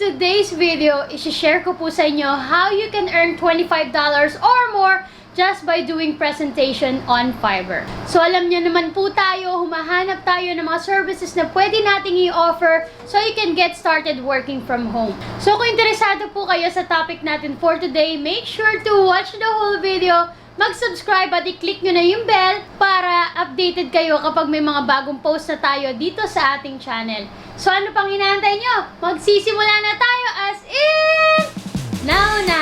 today's video, isi-share ko po sa inyo how you can earn $25 or more just by doing presentation on Fiverr. So alam niyo naman po tayo, humahanap tayo ng mga services na pwede nating i-offer so you can get started working from home. So kung interesado po kayo sa topic natin for today, make sure to watch the whole video, mag-subscribe at i-click nyo na yung bell para updated kayo kapag may mga bagong post na tayo dito sa ating channel. So ano pang inaantay nyo? Magsisimula na tayo as in now na!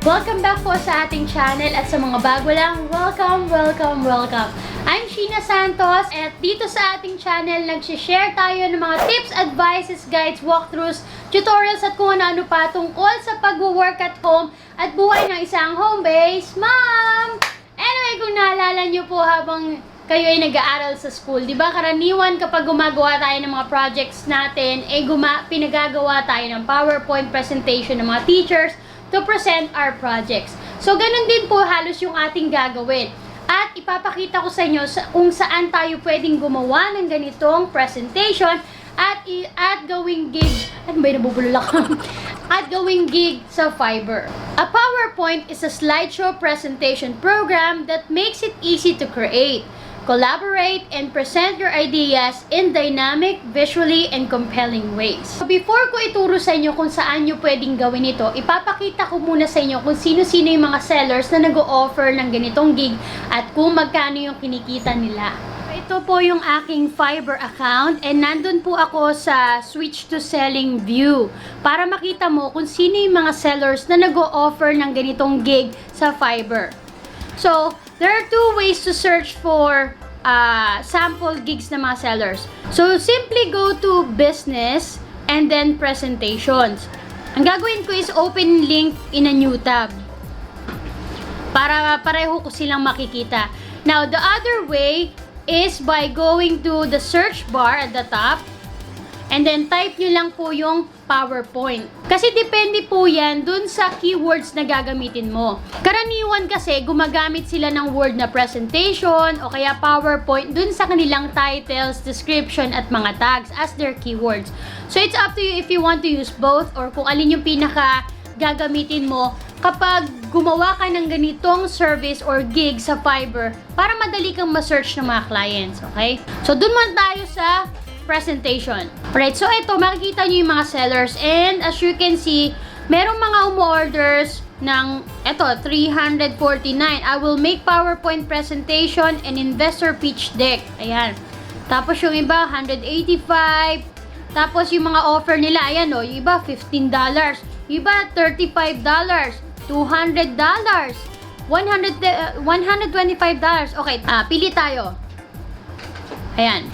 Welcome back po sa ating channel at sa mga bago lang, welcome! I'm Sheena Santos at dito sa ating channel nagsishare tayo ng mga tips, advices, guides, walkthroughs, tutorials at kung ano-ano pa tungkol sa pag-work at home at buhay ng isang home-based mom! Anyway, kung naalala nyo po habang kayo ay nag-aaral sa school, di ba karaniwan kapag gumagawa tayo ng mga projects natin, pinagagawa tayo ng PowerPoint presentation ng mga teachers to present our projects. So, ganun din po halos yung ating gagawin. At ipapakita ko sa inyo kung saan tayo pwedeng gumawa ng ganitong presentation at gawing gig. Ano ba yung nabubulol ako? At gawing gig sa Fiverr. A PowerPoint is a slideshow presentation program that makes it easy to create, collaborate, and present your ideas in dynamic, visually, and compelling ways. So before ko ituro sa inyo kung saan nyo pwedeng gawin ito, ipapakita ko muna sa inyo kung sino-sino yung mga sellers na nag-o-offer ng ganitong gig at kung magkano yung kinikita nila. Ito po yung aking Fiverr account and nandun po ako sa switch to selling view para makita mo kung sino yung mga sellers na nag-o-offer ng ganitong gig sa Fiverr. So, there are two ways to search for sample gigs na mga sellers. So, simply go to business and then presentations. Ang gagawin ko is open link in a new tab para pareho ko silang makikita. Now, the other way is by going to the search bar at the top and then type nyo lang po yung PowerPoint. Kasi depende po yan dun sa keywords na gagamitin mo. Karaniwan kasi gumagamit sila ng Word na presentation o kaya PowerPoint dun sa kanilang titles, description at mga tags as their keywords. So it's up to you if you want to use both or kung alin yung pinaka gagamitin mo kapag gumawa ka ng ganitong service or gig sa Fiverr para madali kang ma-search ng mga clients, okay? So, dun man tayo sa presentation. Alright, so ito, makikita nyo yung mga sellers and as you can see, merong mga umorders ng, ito, $349. I will make PowerPoint presentation and investor pitch deck. Ayan. Tapos yung iba, $185. Tapos yung mga offer nila, ayan o, yung iba, $15. Yung iba, $35. $200, $125. Okay, pili tayo. Ayan.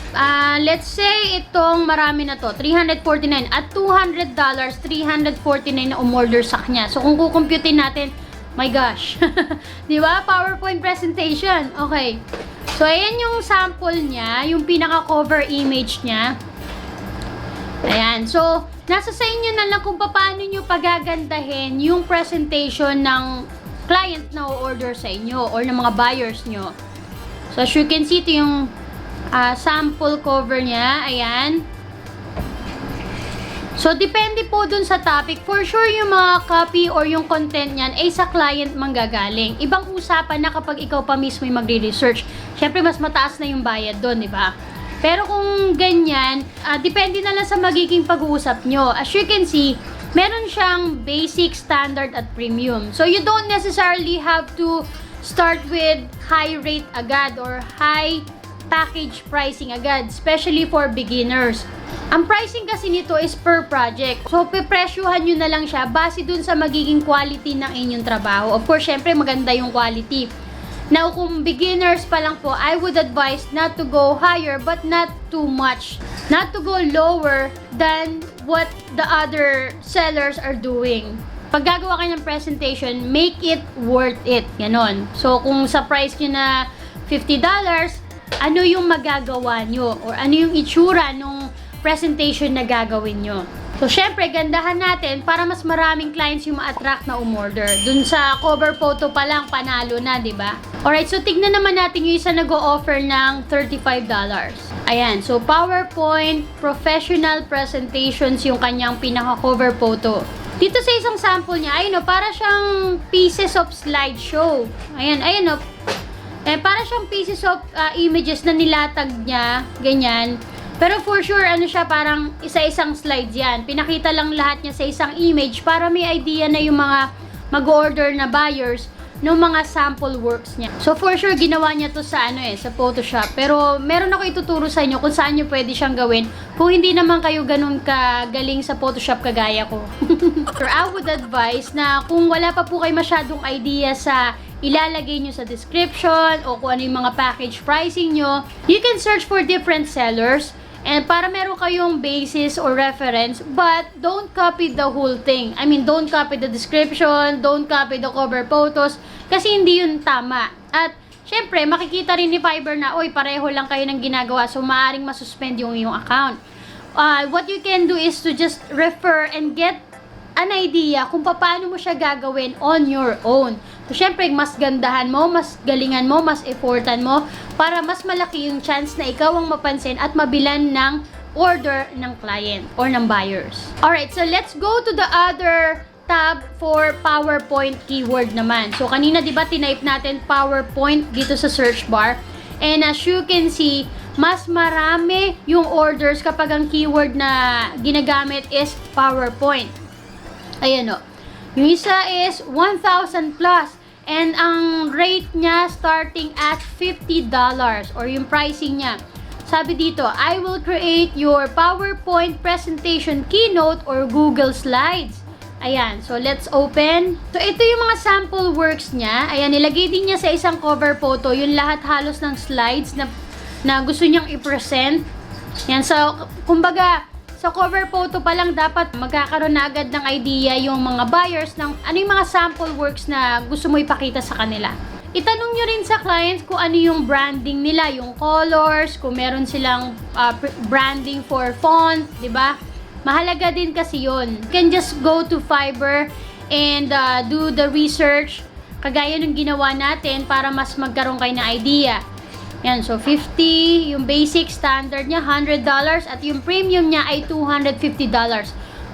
Let's say itong marami na to, $349 at $200, $349 na umorder sa kanya. So kung kukumputin natin, my gosh. 'Di ba? PowerPoint presentation. Okay. So ayan yung sample niya, yung pinaka-cover image niya. Ayan. So nasa sa inyo na lang kung paano nyo pagagandahin yung presentation ng client na order sa inyo or ng mga buyers nyo. So, as you can see, ito yung sample cover niya. Ayan. So, depende po dun sa topic. For sure, yung mga copy or yung content niyan ay sa client manggagaling. Ibang usapan na kapag ikaw pa mismo yung magre-research. Siyempre, mas mataas na yung bayad dun, di ba? Pero kung ganyan, depende na lang sa magiging pag-uusap nyo. As you can see, meron siyang basic, standard, at premium. So, you don't necessarily have to start with high rate agad or high package pricing agad, especially for beginners. Ang pricing kasi nito is per project. So, pipresyuhan nyo na lang siya base dun sa magiging quality ng inyong trabaho. Of course, syempre, maganda yung quality. Now, kung beginners pa lang po, I would advise not to go higher but not too much. Not to go lower than what the other sellers are doing. Pag gagawa kayo ng presentation, make it worth it. Ganon. So, kung sa price nyo na $50, ano yung magagawa nyo? Or ano yung itsura nung presentation na gagawin nyo? So, syempre, gandahan natin para mas maraming clients yung ma-attract na umorder. Dun sa cover photo pa lang, panalo na, di ba? Alright, so tignan naman natin yung isa nag-o-offer ng $35. Ayan, so PowerPoint, professional presentations yung kanyang pinaka-cover photo. Dito sa isang sample niya, ayun o, para siyang pieces of slideshow. Ayan, ayun o. Para siyang pieces of images na nilatag niya, ganyan. Pero for sure, ano siya, parang isa-isang slides yan. Pinakita lang lahat niya sa isang image para may idea na yung mga mag-order na buyers ng mga sample works niya. So for sure, ginawa niya to sa sa Photoshop. Pero meron ako ituturo sa inyo kung saan niyo pwede siyang gawin kung hindi naman kayo ganun kagaling sa Photoshop kagaya ko. So I would advise na kung wala pa po kayo masyadong idea sa ilalagay nyo sa description o kung ano yung mga package pricing nyo, you can search for different sellers. And para meron kayong basis or reference, but don't copy the whole thing. I mean, don't copy the description, don't copy the cover photos, kasi hindi yun tama. At, syempre, makikita rin ni Fiverr na, oy, pareho lang kayo ng ginagawa, so maaaring masuspend yung iyong account. What you can do is to just refer and get an idea kung paano mo siya gagawin on your own. So, syempre, mas gandahan mo, mas galingan mo, mas effortan mo para mas malaki yung chance na ikaw ang mapansin at mabilan ng order ng client or ng buyers. Alright, so let's go to the other tab for PowerPoint keyword naman. So, kanina, di ba, tinype natin PowerPoint dito sa search bar. And as you can see, mas marami yung orders kapag ang keyword na ginagamit is PowerPoint. Ayan o. Yung isa is 1,000 plus. And ang rate niya starting at $50 or yung pricing niya. Sabi dito, I will create your PowerPoint presentation keynote or Google Slides. Ayan, so let's open. So ito yung mga sample works niya. Ayan, nilagay din niya sa isang cover photo yung lahat halos ng slides na gusto niyang i-present. Yan, so kumbaga, sa cover photo pa lang dapat magkakaroon na agad ng idea yung mga buyers ng ano yung mga sample works na gusto mo ipakita sa kanila. Itanong nyo rin sa clients kung ano yung branding nila, yung colors, kung meron silang branding for font, di ba? Mahalaga din kasi yun. You can just go to Fiverr and do the research kagaya ng ginawa natin para mas magkaroon kayo ng idea. Yan, so 50, yung basic standard niya, $100, at yung premium niya ay $250.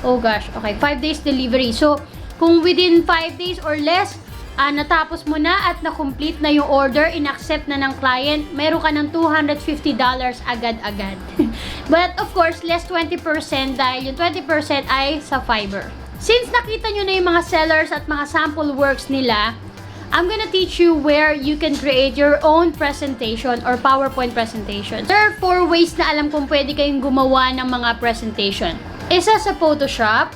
Oh gosh, okay, 5 days delivery. So, kung within 5 days or less, natapos mo na at na-complete na yung order, in-accept na ng client, meron ka ng $250 agad-agad. But of course, less 20% dahil yung 20% ay sa Fiverr. Since nakita nyo na yung mga sellers at mga sample works nila, I'm gonna teach you where you can create your own presentation or PowerPoint presentation. There are 4 ways na alam kong pwede kayong gumawa ng mga presentation. Isa sa Photoshop,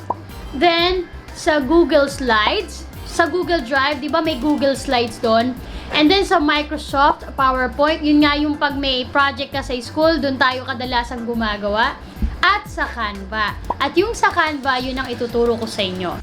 then sa Google Slides, sa Google Drive, di ba may Google Slides doon? And then sa Microsoft PowerPoint, yun nga yung pag may project ka sa school, doon tayo kadalasang gumagawa. At sa Canva. At yung sa Canva, yun ang ituturo ko sa inyo.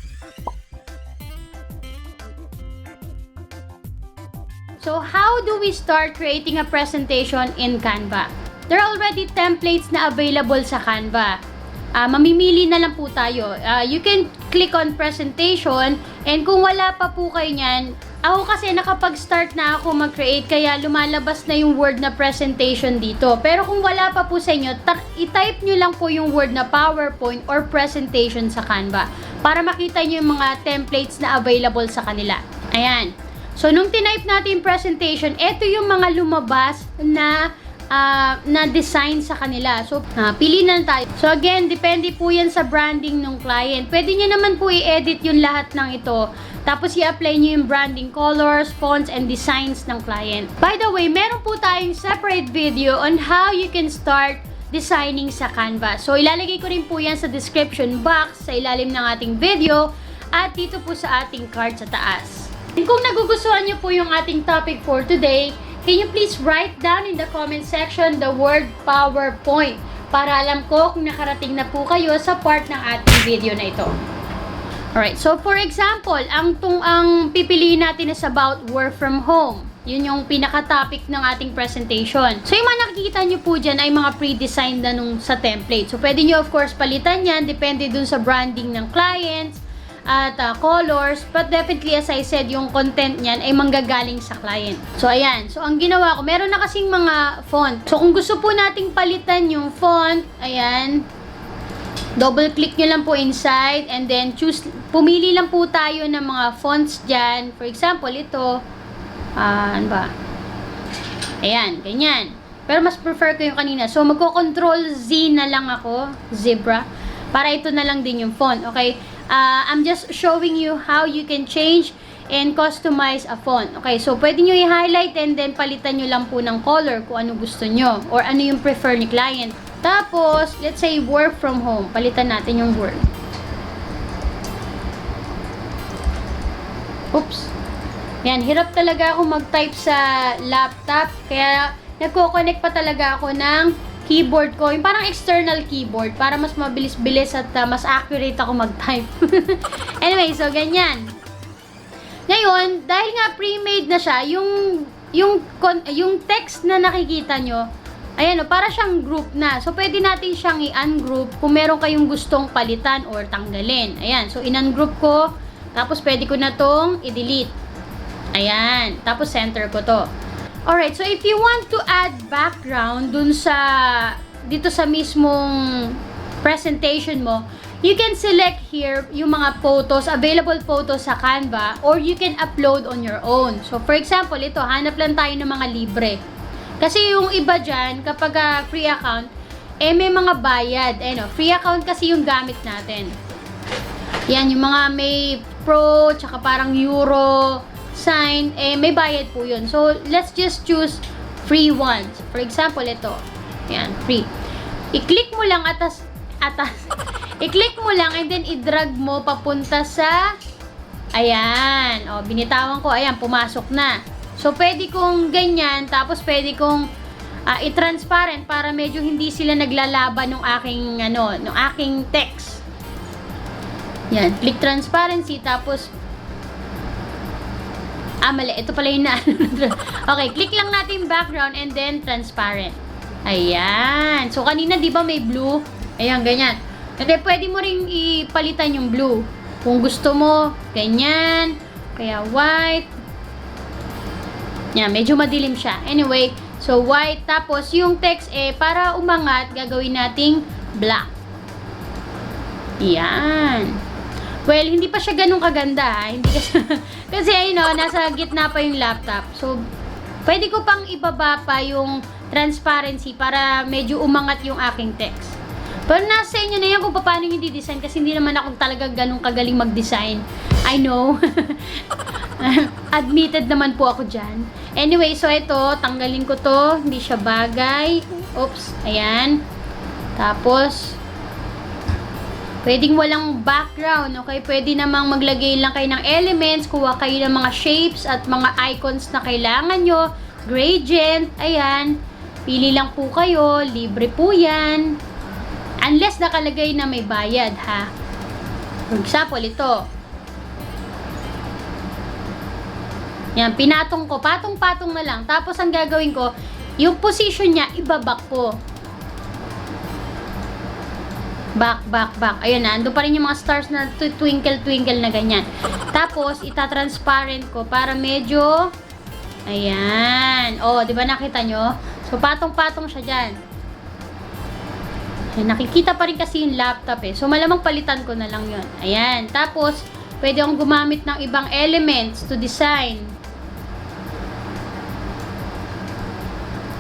So, how do we start creating a presentation in Canva? There are already templates na available sa Canva. Mamimili na lang po tayo. You can click on presentation, and kung wala pa po kayo niyan, ako kasi nakapag-start na ako mag-create, kaya lumalabas na yung word na presentation dito. Pero kung wala pa po sa inyo, i-type nyo lang po yung word na PowerPoint or presentation sa Canva para makita nyo yung mga templates na available sa kanila. Ayan. So, nung tinype natin yung presentation, ito yung mga lumabas na design sa kanila. So, pili na tayo. So, again, depende po yan sa branding ng client. Pwede nyo naman po i-edit yung lahat ng ito. Tapos, i-apply nyo yung branding colors, fonts, and designs ng client. By the way, meron po tayong separate video on how you can start designing sa Canva. So, ilalagay ko rin po yan sa description box sa ilalim ng ating video at dito po sa ating card sa taas. And kung nagugustuhan niyo po yung ating topic for today, can you please write down in the comment section the word PowerPoint para alam ko kung nakarating na po kayo sa part ng ating video na ito. Alright, so for example, ang pipiliin natin is about work from home. Yun yung pinaka-topic ng ating presentation. So, yung mga nakikita nyo po dyan ay mga pre-designed na nung sa template. So, pwede nyo of course palitan yan, depende dun sa branding ng clients at colors. But definitely, as I said, yung content niyan ay manggagaling sa client. So, ayan. So, ang ginawa ko, meron na kasing mga font. So, kung gusto po nating palitan yung font, ayan, double-click nyo lang po inside and then pumili lang po tayo ng mga fonts dyan. For example, ito, ano ba? Ayan, ganyan. Pero mas prefer ko yung kanina. So, magko-control Z na lang ako, zebra, para ito na lang din yung font, okay? I'm just showing you how you can change and customize a font. Okay, so pwede nyo i-highlight and then palitan nyo lang po ng color kung ano gusto nyo or ano yung prefer ni client. Tapos, let's say work from home. Palitan natin yung work. Oops. Yan, hirap talaga ako mag-type sa laptop. Kaya, nagko-connect pa talaga ako ng keyboard ko. Yung parang external keyboard. Para mas mabilis-bilis at mas accurate ako mag-type. Anyway, so ganyan. Ngayon, dahil nga pre-made na siya, yung text na nakikita nyo, ayan o, para siyang group na. So, pwede natin siyang i-ungroup kung meron kayong gustong palitan or tanggalin. Ayan, so in-ungroup ko. Tapos, pwede ko na tong i-delete. Ayan, tapos center ko to. Alright, so if you want to add background dito sa mismong presentation mo, you can select here yung mga photos, available photos sa Canva, or you can upload on your own. So, for example, ito, hanap lang tayo ng mga libre. Kasi yung iba dyan, kapag free account, may mga bayad. Free account kasi yung gamit natin. Yan, yung mga may pro, tsaka parang euro, sign, may bayad po yun. So, let's just choose free ones. For example, ito. Yan, free. I-click mo lang atas. I-click mo lang and then i-drag mo papunta sa, ayan. O, binitawan ko, ayan, pumasok na. So, pwede kong ganyan, tapos pwede kong i-transparent para medyo hindi sila naglalaban ng aking text. Yan, click transparency, tapos mali. Ito pala yung okay, click lang natin background and then transparent. Ayan. So, kanina, di ba may blue? Ayan, ganyan. And then, pwede mo ring ipalitan yung blue. Kung gusto mo, ganyan. Kaya, white. Yan, medyo madilim siya. Anyway, so, white. Tapos, yung text, para umangat, gagawin nating black. Yan. Well, hindi pa siya ganun kaganda. Hindi kasi nasa gitna pa yung laptop. So, pwede ko pang ibaba pa yung transparency para medyo umangat yung aking text. Pero nasa inyo na yan kung paano yung di-design kasi hindi naman ako talaga ganun kagaling mag-design. I know. Admitted naman po ako dyan. Anyway, so ito, tanggalin ko to. Hindi siya bagay. Oops, ayan. Tapos, pwedeng walang background, okay? Pwede namang maglagay lang kayo ng elements, kuha kayo ng mga shapes at mga icons na kailangan nyo. Gradient, ayan. Pili lang po kayo, libre po yan. Unless nakalagay na may bayad, ha? For example, ito. Yan, pinatong ko. Patong-patong na lang. Tapos, ang gagawin ko, yung position niya, ibabak ko. Back. Ayun na, ando pa rin yung mga stars na twinkle na ganyan. Tapos, itatransparent ko para medyo, ayan. O, di ba nakita nyo? So, patong-patong siya dyan. Ayan, nakikita pa rin kasi yung laptop So, malamang palitan ko na lang yun. Ayan. Tapos, pwede akong gumamit ng ibang elements to design.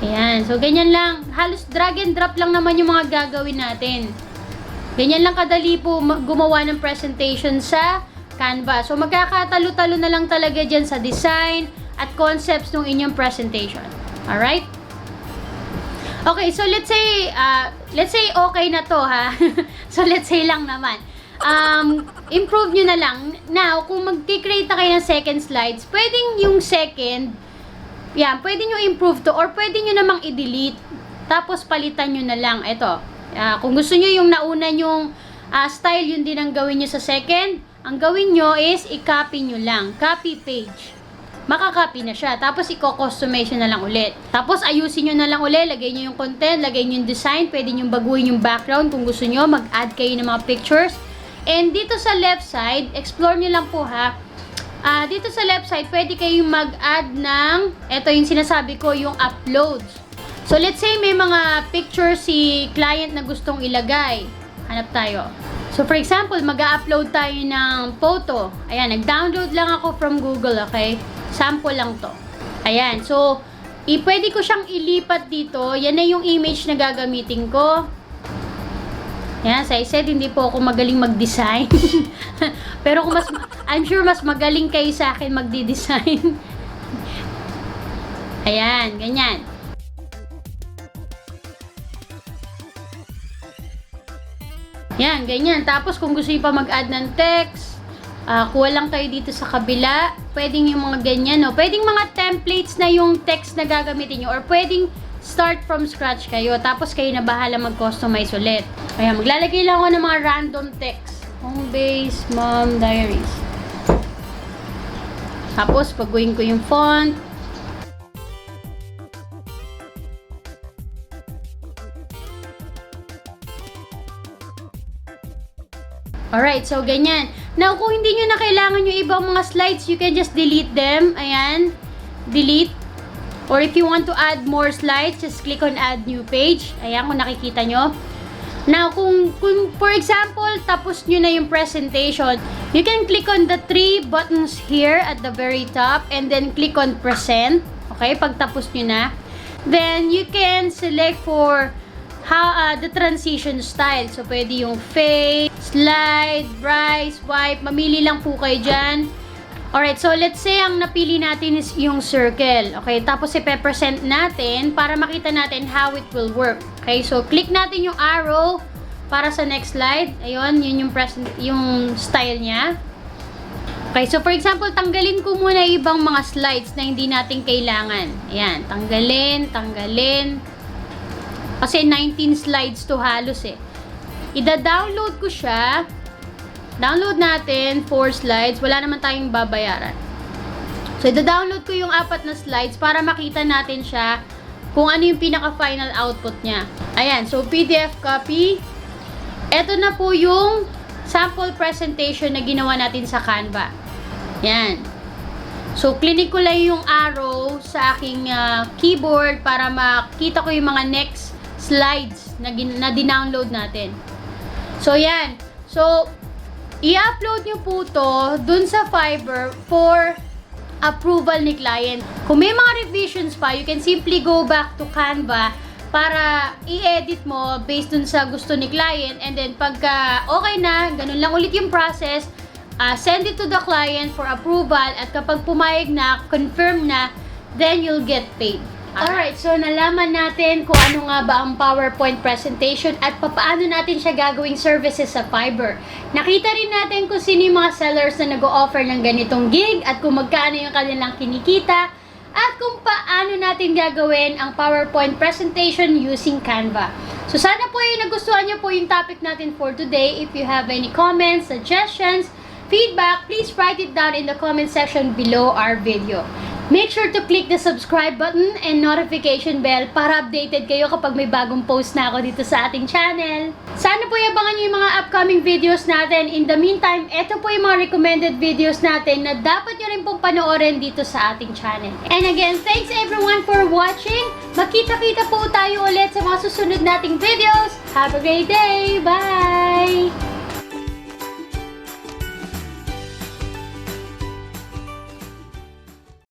Ayan. So, ganyan lang. Halos drag and drop lang naman yung mga gagawin natin. Ganyan lang kadali po gumawa ng presentation sa Canva. So, magkakatalo-talo na lang talaga dyan sa design at concepts ng inyong presentation. Alright? Okay, so let's say okay na to, ha? So, let's say lang naman. Improve nyo na lang. Now, kung mag-create na kayo ng second slides, pwedeng yung second, yan, pwede nyo improve to or pwede nyo namang i-delete. Tapos, palitan nyo na lang. Ito. Kung gusto nyo yung nauna yung style, yun din ang gawin nyo sa second. Ang gawin nyo is i-copy nyo lang. Copy page. makakopy na siya. Tapos, i-customize nyo na lang ulit. Tapos, ayusin nyo na lang ulit. Lagay nyo yung content, lagay nyo yung design. Pwede nyo baguhin yung background kung gusto nyo. Mag-add kayo ng mga pictures. And dito sa left side, explore nyo lang po ha. Dito sa left side, pwede kayong mag-add ng, ito yung sinasabi ko, yung uploads. So, let's say may mga pictures si client na gustong ilagay. Hanap tayo. So, for example, mag-upload tayo ng photo. Ayan, nag-download lang ako from Google, okay? Sample lang to. Ayan, so, pwede ko siyang ilipat dito. Yan na yung image na gagamitin ko. Ayan, as I said, hindi po ako magaling mag-design. Pero kung I'm sure mas magaling kayo sa akin magdi-design. Ayan, ganyan. Yan, ganyan. Tapos, kung gusto nyo pa mag-add ng text, kuha lang kayo dito sa kabila. Pwedeng yung mga ganyan, no? Pwedeng mga templates na yung text na gagamitin nyo. Or pwedeng start from scratch kayo. Tapos, kayo na bahala mag-customize ulit. Ayan, maglalagay lang ako ng mga random text. Home base, mom, diaries. Tapos, baguhin ko yung font. Alright, so ganyan. Now, kung hindi nyo na kailangan yung ibang mga slides, you can just delete them. Ayan. Delete. Or if you want to add more slides, just click on add new page. Ayan, kung nakikita nyo. Now, kung for example, tapos nyo na yung presentation, you can click on the 3 buttons here at the very top and then click on present. Okay, pag tapos nyo na. Then, you can select for the transition style. So, pwede yung fade, slide, rise, wipe. Mamili lang po kayo dyan. Alright, so let's say ang napili natin is yung circle. Okay, tapos ipe-present natin para makita natin how it will work. Okay, so click natin yung arrow para sa next slide. Ayun, yun yung style niya. Okay, so for example, tanggalin ko muna ibang mga slides na hindi natin kailangan. Ayan, tanggalin. Kasi 19 slides to halos eh. Ida-download ko siya. Download natin 4 slides. Wala naman tayong babayaran. So, ida-download ko yung 4 na slides para makita natin siya kung ano yung pinaka-final output niya. Ayan. So, PDF copy. Ito na po yung sample presentation na ginawa natin sa Canva. Yan. So, click ko lang yung arrow sa aking keyboard para makita ko yung mga next slides na dinownload natin. So, yan. So, i-upload nyo po to dun sa Fiverr for approval ni client. Kung may mga revisions pa, you can simply go back to Canva para i-edit mo based dun sa gusto ni client. And then, pagka okay na, ganun lang ulit yung process, send it to the client for approval. At kapag pumayag na, confirm na, then you'll get paid. Alright, so nalaman natin kung ano nga ba ang PowerPoint presentation at paano natin siya gagawing services sa Fiverr. Nakita rin natin kung sino yung mga sellers na nag-o-offer ng ganitong gig at kung magkano yung kanilang kinikita at kung paano natin gagawin ang PowerPoint presentation using Canva. So sana po ay nagustuhan niyo po yung topic natin for today. If you have any comments, suggestions, feedback, please write it down in the comment section below our video. Make sure to click the subscribe button and notification bell para updated kayo kapag may bagong post na ako dito sa ating channel. Sana po iabangan nyo yung mga upcoming videos natin. In the meantime, eto po yung mga recommended videos natin na dapat nyo rin pong panoorin dito sa ating channel. And again, thanks everyone for watching. Magkita-kita po tayo ulit sa mga susunod nating videos. Have a great day! Bye!